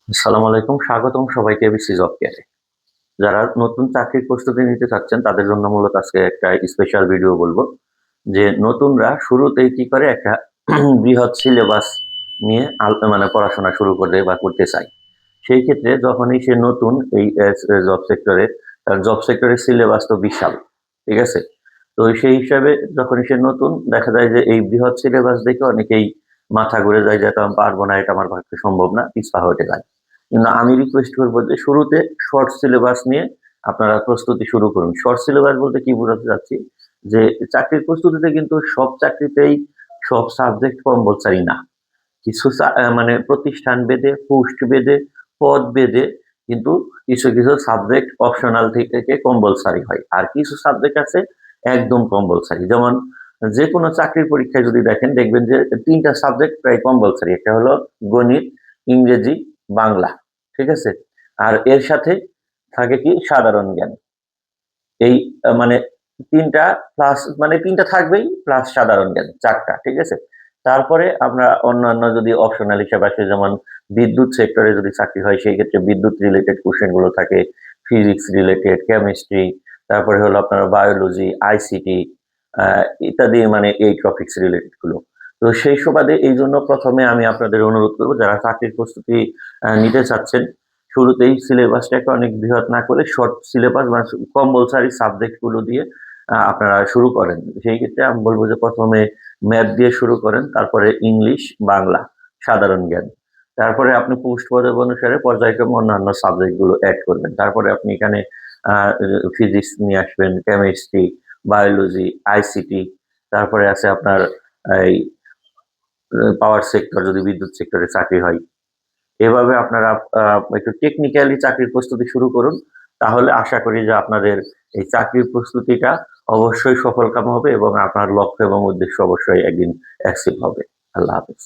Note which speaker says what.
Speaker 1: আসসালামু আলাইকুম, স্বাগতম সবাইকে এবিসি জব কেয়ারে। যারা নতুন চাকরির প্রস্তুতি নিতে চাচ্ছেন তাদের জন্য মূলত আজকে একটা স্পেশাল ভিডিও বলবো যে নতুনরা শুরুতেই কি করে একটা বৃহৎ সিলেবাস নিয়ে মানে পড়াশোনা শুরু করে বা করতে চায়। সেই ক্ষেত্রে যখনই সে নতুন এই জব সেক্টরে, জব সেক্টরের সিলেবাস তো বিশাল, ঠিক আছে? তো সেই হিসাবে যখনই সে নতুন দেখা যায় যে এই বৃহৎ সিলেবাস দেখে অনেকেই মাথা ঘুরে যায় যে এটা আমি পারবো না, এটা আমার পক্ষে সম্ভব না, পিছপা হতে যায়। কিন্তু আমি রিকোয়েস্ট করবো যে শুরুতে শর্ট সিলেবাস নিয়ে আপনারা প্রস্তুতি শুরু করুন। শর্ট সিলেবাস বলতে কি বোঝাতে চাচ্ছি, যে চাকরির প্রস্তুতিতে কিন্তু সব চাকরিতেই সব সাবজেক্ট কম্পালসারি না। কিছু মানে প্রতিষ্ঠান ভেদে, পোস্ট ভেদে, পদ ভেদে কিন্তু কিছু কিছু সাবজেক্ট অপশনাল থেকে কম্পালসারি হয়, আর কিছু সাবজেক্ট আছে একদম কম্পালসারি। যেমন যে কোনো চাকরির পরীক্ষায় যদি দেখেন, দেখবেন যে তিনটা সাবজেক্ট প্রায় কম্পালসারি। একটা হলো গণিত, ইংরেজি, বাংলা, ঠিক আছে? আর এর সাথে থাকে কি সাধারণ জ্ঞান। এই মানে ৩টা প্লাস, মানে ৩টা থাকবেই, প্লাস সাধারণ জ্ঞান ৪টা, ঠিক আছে? তারপরে আমরা অন্যান্য যদি অপশনাল হিসাবে আসে, যেমন বিদ্যুৎ সেক্টরে যদি চাকরি হয় সেই ক্ষেত্রে বিদ্যুৎ রিলেটেড কোশ্চেন গুলো থাকে, ফিজিক্স রিলেটেড, কেমিস্ট্রি, তারপরে হলো আপনার বায়োলজি, আইসিটি ইত্যাদি, মানে এই টপিকস রিলেটেড গুলো। তো সেই সুবাদে এই জন্য প্রথমে আমি আপনাদের অনুরোধ করবো, যারা চাকরির প্রস্তুতি নিতে চাচ্ছেন, শুরুতেই সিলেবাসটাকে অনেক বৃহৎ না করে শর্ট সিলেবাস বা কম্পালসারি সাবজেক্ট গুলো দিয়ে আপনারা শুরু করেন। সেই ক্ষেত্রে আমি বলবো যে প্রথমে ম্যাথ দিয়ে শুরু করেন, তারপরে ইংলিশ, বাংলা, সাধারণ জ্ঞান। তারপরে আপনি পোস্ট পদব অনুসারে পর্যায়ক্রমে অন্যান্য সাবজেক্ট গুলো অ্যাড করবেন। তারপরে আপনি এখানে ফিজিক্স নিয়ে আসবেন, কেমিস্ট্রি, বায়োলজি, আইসিটি, তারপরে আছে আপনার এই পাওয়ার সেক্টর যদি বিদ্যুৎ সেক্টরে চাকরি হয়। এভাবে আপনারা একটু টেকনিক্যালি চাকরির প্রস্তুতি শুরু করুন। তাহলে আশা করি যে আপনাদের এই চাকরির প্রস্তুতিটা অবশ্যই সফলকাম হবে এবং আপনার লক্ষ্য এবং উদ্দেশ্য অবশ্যই একদিন অ্যাচিভ হবে। আল্লাহ হাফেজ।